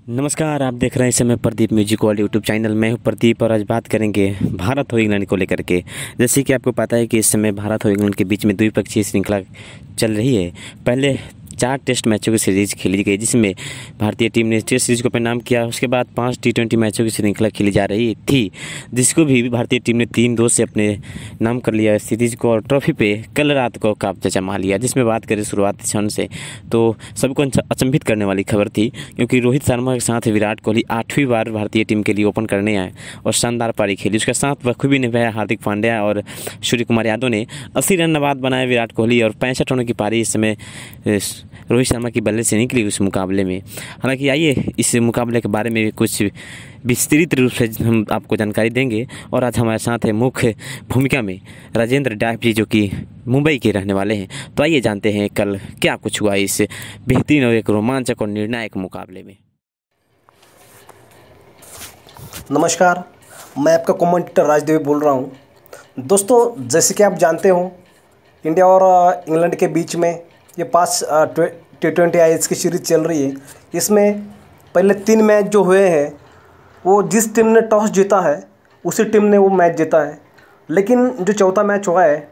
नमस्कार, आप देख रहे हैं इस समय Pradeep music world YouTube channel. मैं हूं प्रदीप और आज बात करेंगे भारत और इंग्लैंड को लेकर के। जैसे कि आपको पता है कि इस समय भारत और इंग्लैंड के बीच में द्विपक्षीय श्रृंखला चल रही है। पहले 4 टेस्ट मैचों की सीरीज खेली गई, जिसमें भारतीय टीम ने टेस्ट सीरीज को परिणाम किया। उसके बाद 5 T20 मैचों की श्रृंखला खेली जा रही थी, जिसको भी भारतीय टीम ने 3-2 से अपने नाम कर लिया सीरीज को और ट्रॉफी पे कल रात को कब्जा जमा लिया। जिसमें बात करें शुरुआती क्षण से, तो सबको अचंभित करने वाली खबर थी, क्योंकि रोहित शर्मा के साथ विराट कोहली 8वीं बार भारतीय टीम के लिए ओपन करने आए और शानदार पारी खेली। उसके साथ बखूबी निभाया हार्दिक पांड्या और सूर्य कुमार यादव ने 80 रन बाद बनाए विराट कोहली और 65 रनों की पारी इस समय रोहित शर्मा की बल्ले से निकली उस मुकाबले में। हालांकि आइए इस मुकाबले के बारे में भी कुछ विस्तृत रूप से हम आपको जानकारी देंगे। और आज हमारे साथ है मुख्य भूमिका में राजेंद्र डायफ जी, जो कि मुंबई के रहने वाले हैं। तो आइए जानते हैं कल क्या कुछ हुआ इस बेहतरीन और एक रोमांचक और निर्णायक मुकाबले में। नमस्कार, मैं आपका कमेंटेटर राजदेवी बोल रहा हूं। दोस्तों, जैसे कि आप जानते हो, इंडिया और इंग्लैंड के बीच में ये 5 T20 आईएस की सीरीज चल रही है। इसमें पहले 3 मैच जो हुए हैं, वो जिस टीम ने टॉस जीता है उसी टीम ने वो मैच जीता है। लेकिन जो चौथा मैच हुआ है,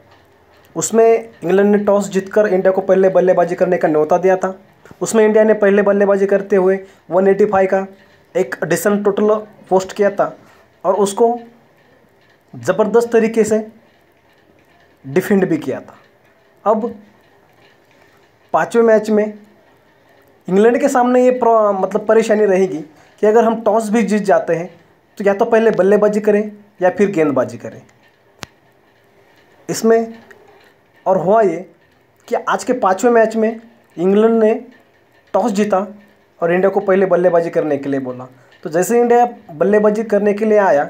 उसमें इंग्लैंड ने टॉस जीतकर इंडिया को पहले बल्लेबाजी करने का न्योता दिया था। उसमें इंडिया ने पहले बल्लेबाजी करते हुए 185 का एक डिसेंट टोटल पोस्ट किया था और उसको ज़बरदस्त तरीके से डिफेंड भी किया था। अब 5वें मैच में इंग्लैंड के सामने ये परेशानी रहेगी कि अगर हम टॉस भी जीत जाते हैं तो या तो पहले बल्लेबाजी करें या फिर गेंदबाजी करें। इसमें और हुआ ये कि आज के 5वें मैच में इंग्लैंड ने टॉस जीता और इंडिया को पहले बल्लेबाजी करने के लिए बोला। तो जैसे इंडिया बल्लेबाजी करने के लिए आया,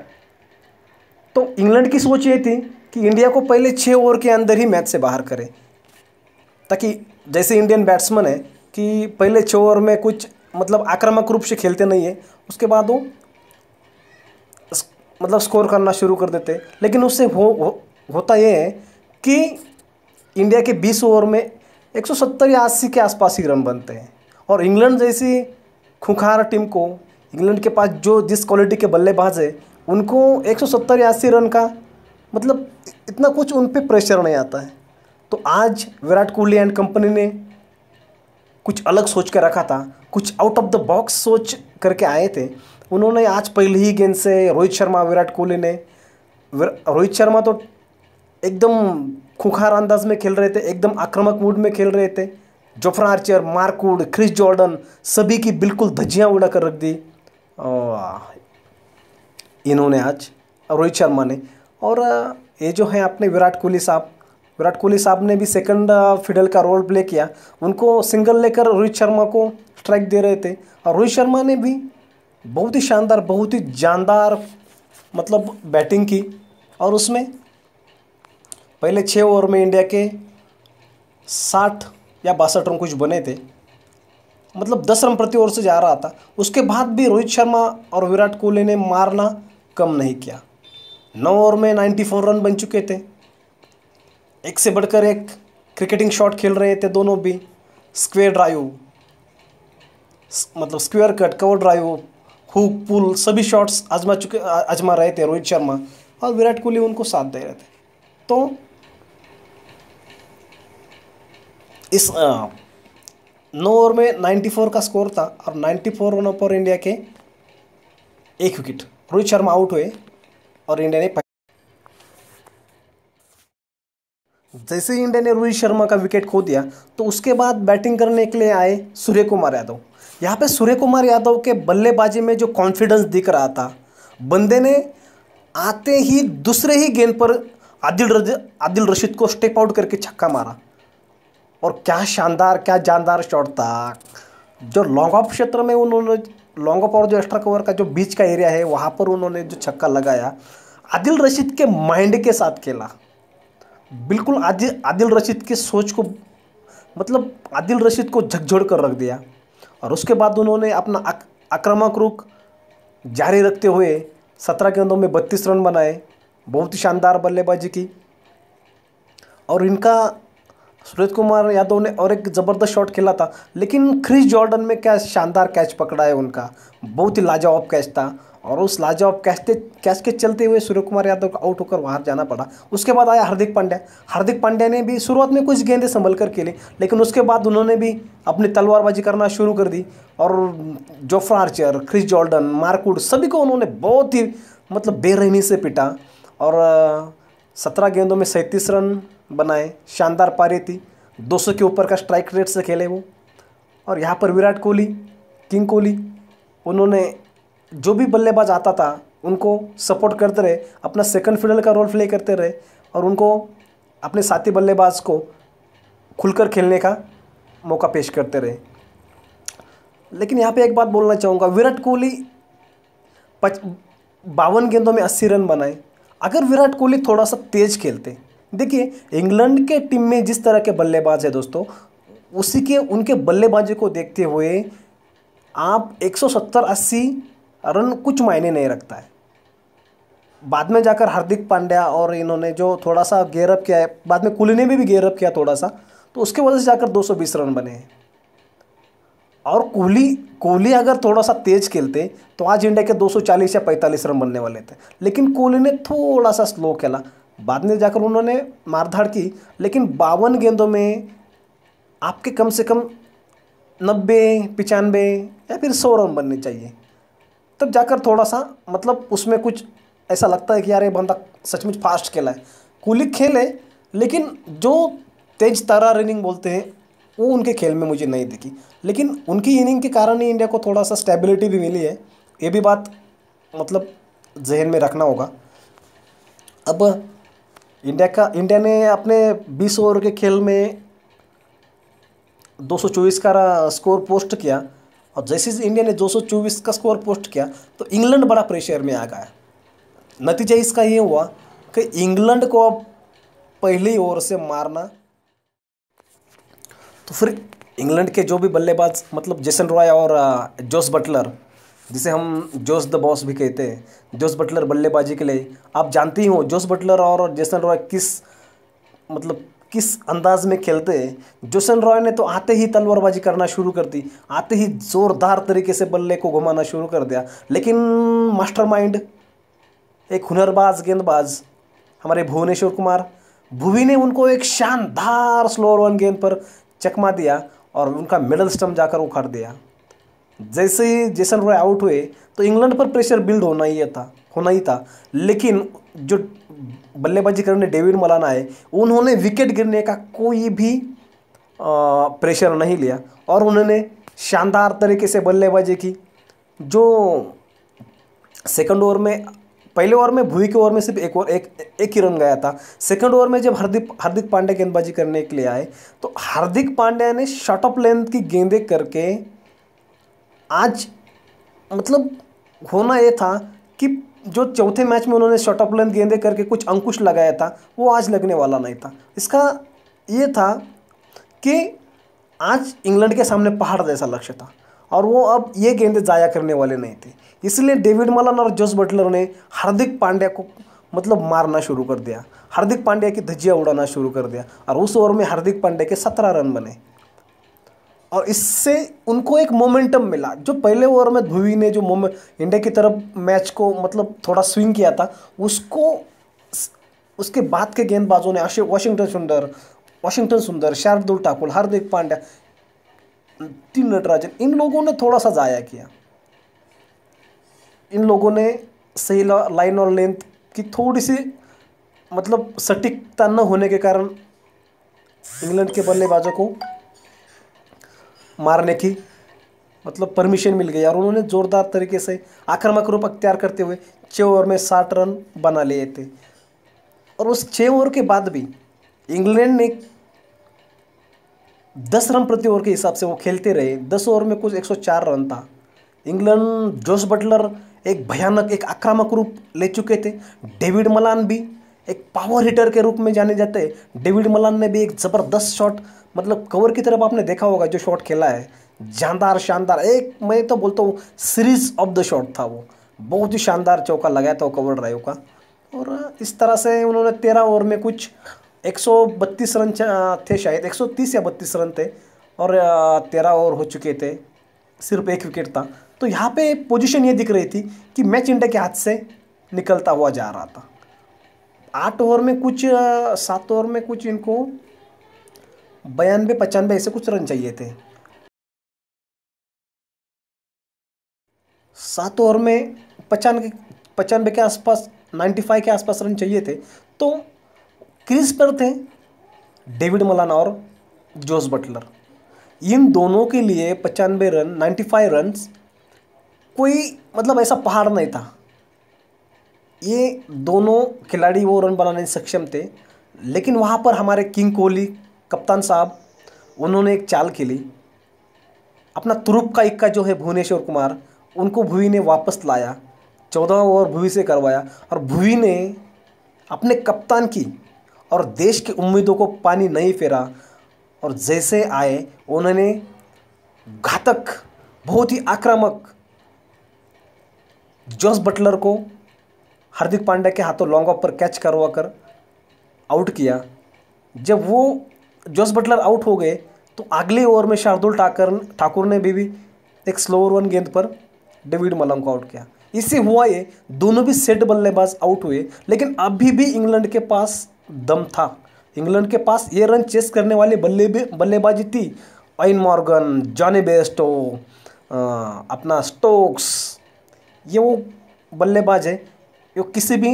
तो इंग्लैंड की सोच ये थी कि इंडिया को पहले 6 ओवर के अंदर ही मैच से बाहर करे, ताकि जैसे इंडियन बैट्समैन है कि पहले 6 ओवर में कुछ आक्रामक रूप से खेलते नहीं है, उसके बाद वो स्कोर करना शुरू कर देते। लेकिन उससे होता ये है कि इंडिया के 20 ओवर में 170 या 80 के आसपास ही रन बनते हैं। और इंग्लैंड जैसी खूंखार टीम को, इंग्लैंड के पास जो जिस क्वालिटी के बल्लेबाज है, उनको 170 या 80 रन का इतना कुछ उन पे प्रेशर नहीं आता है। तो आज विराट कोहली एंड कंपनी ने कुछ अलग सोच के रखा था, कुछ आउट ऑफ द बॉक्स सोच करके आए थे। उन्होंने आज पहली ही गेंद से रोहित शर्मा तो एकदम खूंखार अंदाज में खेल रहे थे, एकदम आक्रामक मूड में खेल रहे थे। Jofra Archer, Mark Wood, Chris Jordan, सभी की बिल्कुल धज्जियां उड़ा कर रख दी इन्होंने आज, रोहित शर्मा ने। और ये जो है अपने विराट कोहली साहब ने भी सेकंड फिडल का रोल प्ले किया। उनको सिंगल लेकर रोहित शर्मा को स्ट्राइक दे रहे थे और रोहित शर्मा ने भी बहुत ही शानदार, बहुत ही जानदार बैटिंग की। और उसमें पहले 6 ओवर में इंडिया के 60 या 62 रन कुछ बने थे, 10 रन प्रति ओवर से जा रहा था। उसके बाद भी रोहित शर्मा और विराट कोहली ने मारना कम नहीं किया। 9 ओवर में 94 रन बन चुके थे। एक से बढ़कर एक क्रिकेटिंग शॉट खेल रहे थे दोनों भी। Square drive, square cut, cover drive, hook, pull, सभी शॉट्स आजमा रहे थे रोहित शर्मा, और विराट कोहली उनको साथ दे रहे थे। तो इस 9 ओवर में 94 का स्कोर था और 94 रनों पर इंडिया के 1 विकेट, रोहित शर्मा आउट हुए और इंडिया ने जैसे ही इंडिया ने रोहित शर्मा का विकेट खो दिया, तो उसके बाद बैटिंग करने के लिए आए सूर्य कुमार यादव। यहाँ पे सूर्य कुमार यादव के बल्लेबाजी में जो कॉन्फिडेंस दिख रहा था, बंदे ने आते ही दूसरे ही गेंद पर आदिल रशीद को स्टेप आउट करके छक्का मारा। और क्या शानदार, क्या जानदार शॉट था। जो लॉन्ग ऑफ क्षेत्र में उन्होंने, लॉन्ग ऑफ और जो एक्स्ट्रा कवर का जो बीच का एरिया है, वहाँ पर उन्होंने जो छक्का लगाया, आदिल रशीद के माइंड के साथ खेला। बिल्कुल आदिल रशीद की सोच को, आदिल रशीद को झकझोर कर रख दिया। और उसके बाद उन्होंने अपना आक्रामक रुख जारी रखते हुए 17 गेंदों में 32 रन बनाए। बहुत ही शानदार बल्लेबाजी की। और इनका सूर्य कुमार यादव ने और एक ज़बरदस्त शॉट खेला था, लेकिन क्रिस जॉर्डन में क्या शानदार कैच पकड़ा है उनका, बहुत ही लाजवाब कैच था। और उस लाजवाब कैच के चलते हुए सूर्य कुमार यादव को आउट होकर बाहर जाना पड़ा। उसके बाद आया हार्दिक पांड्या। हार्दिक पांड्या ने भी शुरुआत में कुछ गेंदें संभल कर खेली, लेकिन उसके बाद उन्होंने भी अपनी तलवारबाजी करना शुरू कर दी और Jofra Archer, Chris Jordan, Mark Wood सभी को उन्होंने बहुत ही मतलब बेरहमी से पिटा और 17 गेंदों में 37 रन बनाए। शानदार पारी थी, 200 के ऊपर का स्ट्राइक रेट से खेले वो। और यहाँ पर विराट कोहली, किंग कोहली, उन्होंने जो भी बल्लेबाज आता था उनको सपोर्ट करते रहे, अपना सेकंड फील्डर का रोल प्ले करते रहे और उनको अपने साथी बल्लेबाज को खुलकर खेलने का मौका पेश करते रहे। लेकिन यहाँ पे एक बात बोलना चाहूँगा, विराट कोहली 52 गेंदों में 80 रन बनाए। अगर विराट कोहली थोड़ा सा तेज खेलते, देखिए इंग्लैंड के टीम में जिस तरह के बल्लेबाज है दोस्तों, उसी के उनके बल्लेबाजी को देखते हुए आप 170-80 रन कुछ मायने नहीं रखता है। बाद में जाकर हार्दिक पांड्या और इन्होंने जो थोड़ा सा गेयरअप किया है, बाद में कोहली ने भी गेयरअप किया थोड़ा सा, तो उसके वजह से जाकर 220 रन बने हैं। और कोहली अगर थोड़ा सा तेज खेलते तो आज इंडिया के 240 या 45 रन बनने वाले थे, लेकिन कोहली ने थोड़ा सा स्लो खेला। बाद में जाकर उन्होंने मारधाड़ की, लेकिन 52 गेंदों में आपके कम से कम 90, 95 या फिर 100 रन बनने चाहिए, तब जाकर थोड़ा सा मतलब उसमें कुछ ऐसा लगता है कि यार ये बंदा सचमुच फास्ट खेला है। कोहली खेले, लेकिन जो तेज तारा रनिंग बोलते हैं वो उनके खेल में मुझे नहीं दिखी। लेकिन उनकी इनिंग के कारण ही इंडिया को थोड़ा सा स्टेबिलिटी भी मिली है, ये भी बात मतलब जहन में रखना होगा। अब इंडिया ने अपने 20 ओवर के खेल में 224 का स्कोर पोस्ट किया, और जैसे ही इंडिया ने 224 का स्कोर पोस्ट किया तो इंग्लैंड बड़ा प्रेशर में आ गया। नतीजा इसका ये हुआ कि इंग्लैंड को अब पहली ओवर से मारना, तो फिर इंग्लैंड के जो भी बल्लेबाज मतलब जेसन रॉय और जोस बटलर, जिसे हम जोस द बॉस भी कहते हैं, जोस बटलर बल्लेबाजी के लिए आप जानते ही हो जोस बटलर और जेसन रॉय किस अंदाज में खेलते हैं। जेसन रॉय ने तो आते ही तलवारबाजी करना शुरू कर दी, आते ही ज़ोरदार तरीके से बल्ले को घुमाना शुरू कर दिया, लेकिन मास्टरमाइंड, एक हुनरबाज गेंदबाज हमारे भुवनेश्वर कुमार, भुवी ने उनको एक शानदार स्लो रन गेंद पर चकमा दिया और उनका मिडल स्टंप जाकर उखाड़ दिया। जैसे ही जेसन रॉय आउट हुए तो इंग्लैंड पर प्रेशर बिल्ड होना ही था, लेकिन जो बल्लेबाजी करने डेविड मलान आए, उन्होंने विकेट गिरने का कोई भी प्रेशर नहीं लिया और उन्होंने शानदार तरीके से बल्लेबाजी की। जो सेकंड ओवर में, पहले ओवर में भुवी के ओवर में सिर्फ एक ही रन गया था। सेकंड ओवर में जब हार्दिक पांड्या गेंदबाजी करने के लिए आए तो हार्दिक पांड्या ने शॉर्ट ऑफ लेंथ की गेंदें करके आज मतलब होना ये था कि जो चौथे मैच में उन्होंने शॉर्ट ऑफ लेंथ गेंदें करके कुछ अंकुश लगाया था, वो आज लगने वाला नहीं था। इसका ये था कि आज इंग्लैंड के सामने पहाड़ जैसा लक्ष्य था और वो अब ये गेंदें जाया करने वाले नहीं थे। इसलिए डेविड मलान और जोस बटलर ने हार्दिक पांड्या को मतलब मारना शुरू कर दिया, हार्दिक पांड्या की धज्जियाँ उड़ाना शुरू कर दिया और उस ओवर में हार्दिक पांड्या के 17 रन बने और इससे उनको एक मोमेंटम मिला। जो पहले ओवर में भुवी ने जो इंडिया की तरफ मैच को मतलब थोड़ा स्विंग किया था, उसको उसके बाद के गेंदबाजों ने वाशिंगटन सुंदर, शार्दुल ठाकुर, हार्दिक पांड्या, टी नटराजन, इन लोगों ने थोड़ा सा जाया किया। इन लोगों ने सही लाइन और लेंथ की थोड़ी सी मतलब सटीकता न होने के कारण इंग्लैंड के बल्लेबाजों को मारने की मतलब परमिशन मिल गई और उन्होंने ज़ोरदार तरीके से आक्रामक रूप अख्तियार करते हुए 6 ओवर में 60 रन बना लिए थे। और उस 6 ओवर के बाद भी इंग्लैंड ने 10 रन प्रति ओवर के हिसाब से वो खेलते रहे। 10 ओवर में कुछ 104 रन था। इंग्लैंड, जोस बटलर एक भयानक, एक आक्रामक रूप ले चुके थे। डेविड मलान भी एक पावर हिटर के रूप में जाने जाते हैं। डेविड मलान ने भी एक ज़बरदस्त शॉट मतलब कवर की तरफ आपने देखा होगा जो शॉट खेला है, जानदार शानदार, एक मैं तो बोलता हूँ सीरीज ऑफ द शॉट था वो, बहुत ही शानदार चौका लगाया था वो कवर ड्राइव का। और इस तरह से उन्होंने 13 ओवर में कुछ 132 रन थे शायद, 130 या 32 रन थे और 13 ओवर हो चुके थे, सिर्फ एक विकेट था। तो यहाँ पे पोजीशन ये दिख रही थी कि मैच इंडिया के हाथ से निकलता हुआ जा रहा था। 8 ओवर में कुछ 7 ओवर में कुछ इनको 92-95 ऐसे कुछ रन चाहिए थे। 7 ओवर में 95 के आसपास, 95 के आसपास रन चाहिए थे। तो क्रीज पर थे डेविड मलान और जोस बटलर। इन दोनों के लिए 95 रन, 95 रन्स कोई मतलब ऐसा पहाड़ नहीं था। ये दोनों खिलाड़ी वो रन बनाने में सक्षम थे, लेकिन वहाँ पर हमारे किंग कोहली कप्तान साहब, उन्होंने एक चाल खेली। अपना तुरुप का इक्का जो है भुवनेश्वर कुमार, उनको भुवी ने वापस लाया, 14 ओवर भुवी से करवाया और भुवी ने अपने कप्तान की और देश की उम्मीदों को पानी नहीं फेरा और जैसे आए उन्होंने घातक, बहुत ही आक्रामक जोस बटलर को हार्दिक पांड्या के हाथों लॉन्ग ऑफ पर कैच करवा कर आउट किया। जब वो जोस बटलर आउट हो गए तो अगले ओवर में शार्दुल ठाकुर ने भी एक स्लो रन गेंद पर डेविड मलंग को आउट किया। इससे हुआ ये, दोनों भी सेट बल्लेबाज आउट हुए, लेकिन अभी भी इंग्लैंड के पास दम था। इंग्लैंड के पास ये रन चेस करने वाली बल्लेबाजी थी। ओवेन मॉर्गन, जॉनी बेयरस्टो, अपना स्टोक्स, ये वो बल्लेबाज है जो किसी भी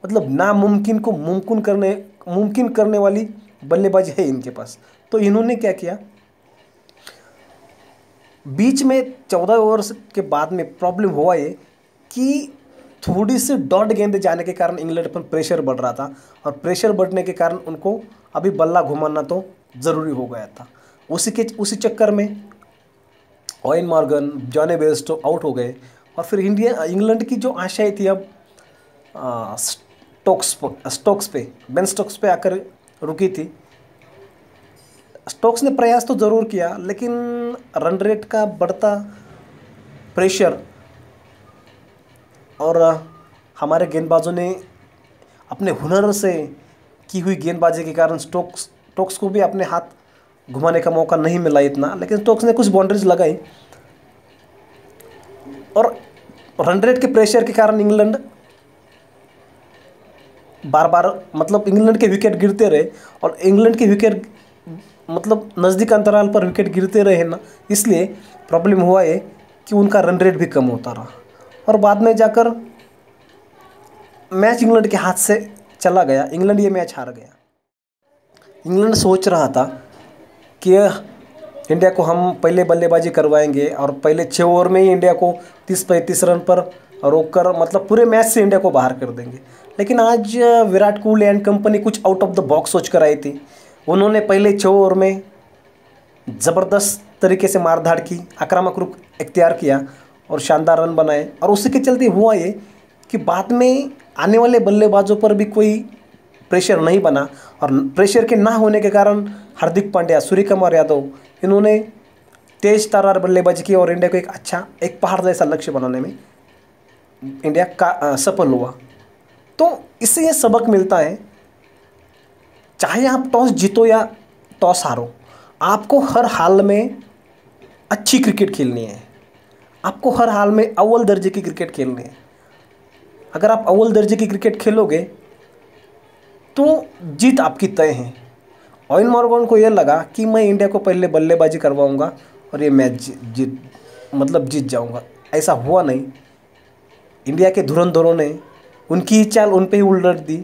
मतलब नामुमकिन को मुमकिन करने वाली बल्लेबाजी है इनके पास। तो इन्होंने क्या किया, बीच में 14 ओवर के बाद में प्रॉब्लम हुआ ये कि थोड़ी सी डॉट गेंद जाने के कारण इंग्लैंड पर प्रेशर बढ़ रहा था और प्रेशर बढ़ने के कारण उनको अभी बल्ला घुमाना तो ज़रूरी हो गया था। उसी चक्कर में Eoin Morgan, Jonny Bairstow out हो गए और फिर इंग्लैंड की जो आशाएं थी अब बेन स्टोक्स पे आकर रुकी थी। स्टोक्स ने प्रयास तो ज़रूर किया, लेकिन रन रेट का बढ़ता प्रेशर और हमारे गेंदबाजों ने अपने हुनर से की हुई गेंदबाजी के कारण स्टोक्स को भी अपने हाथ घुमाने का मौका नहीं मिला इतना, लेकिन स्टोक्स ने कुछ बाउंड्रीज लगाई और रन रेट के प्रेशर के कारण इंग्लैंड बार बार मतलब इंग्लैंड के विकेट गिरते रहे और इंग्लैंड के विकेट मतलब नज़दीक अंतराल पर विकेट गिरते रहे ना, इसलिए प्रॉब्लम हुआ है कि उनका रन रेट भी कम होता रहा और बाद में जाकर मैच इंग्लैंड के हाथ से चला गया। इंग्लैंड ये मैच हार गया। इंग्लैंड सोच रहा था कि इंडिया को हम पहले बल्लेबाजी करवाएंगे और पहले 6 ओवर में ही इंडिया को 30-35 रन पर रोककर मतलब पूरे मैच से इंडिया को बाहर कर देंगे। लेकिन आज विराट कोहली एंड कंपनी कुछ आउट ऑफ द बॉक्स सोच कर आई थी। उन्होंने पहले 6 ओवर में ज़बरदस्त तरीके से मारधाड़ की, आक्रामक रुख इख्तियार किया और शानदार रन बनाए और उसी के चलते हुआ ये कि बाद में आने वाले बल्लेबाजों पर भी कोई प्रेशर नहीं बना और प्रेशर के ना होने के कारण हार्दिक पांड्या, सूर्यकुमार यादव, इन्होंने तेज तर्रार बल्लेबाजी की और इंडिया को एक पहाड़ जैसा लक्ष्य बनाने में इंडिया का सफल हुआ। तो इससे ये सबक मिलता है, चाहे आप टॉस जीतो या टॉस हारो, आपको हर हाल में अच्छी क्रिकेट खेलनी है। आपको हर हाल में अव्वल दर्जे की क्रिकेट खेलनी है। अगर आप अव्वल दर्जे की क्रिकेट खेलोगे तो जीत आपकी तय है। ओवेन मॉर्गन को यह लगा कि मैं इंडिया को पहले बल्लेबाजी करवाऊंगा और ये मैच जीत जाऊंगा। ऐसा हुआ नहीं। इंडिया के धुरंधरों ने उनकी ही चाल उन पे ही उलट दी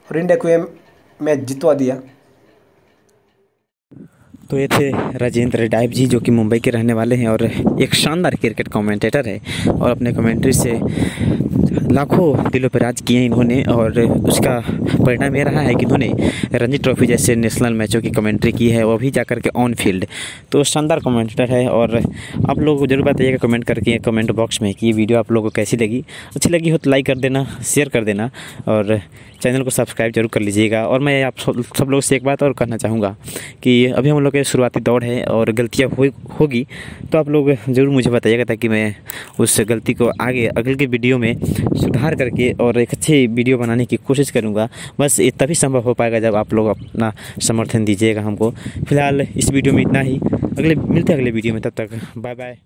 और इंडिया को ये मैच जितवा दिया। तो ये थे राजेंद्र डाइव जी, जो कि मुंबई के रहने वाले हैं और एक शानदार क्रिकेट कमेंटेटर है और अपने कमेंट्री से लाखों दिलों पर राज किए इन्होंने और उसका परिणाम ये रहा है कि इन्होंने रणजी ट्रॉफी जैसे नेशनल मैचों की कमेंट्री की है, वो भी जाकर के ऑन फील्ड। तो शानदार कमेंटेटर है और आप लोगों को जरूर बताइएगा कमेंट करके कमेंट बॉक्स में कि ये वीडियो आप लोगों को कैसी लगी। अच्छी लगी हो तो लाइक कर देना, शेयर कर देना और चैनल को सब्सक्राइब जरूर कर लीजिएगा। और मैं आप सब लोग से एक बात और कहना चाहूँगा कि अभी हम लोग के शुरुआती दौर है और गलतियाँ होगी तो आप लोग ज़रूर मुझे बताइएगा, ताकि मैं उस गलती को आगे अगले के वीडियो में सुधार करके और एक अच्छी वीडियो बनाने की कोशिश करूँगा। बस ये तभी संभव हो पाएगा जब आप लोग अपना समर्थन दीजिएगा हमको। फिलहाल इस वीडियो में इतना ही, मिलते हैं अगले वीडियो में, तब तक बाय बाय।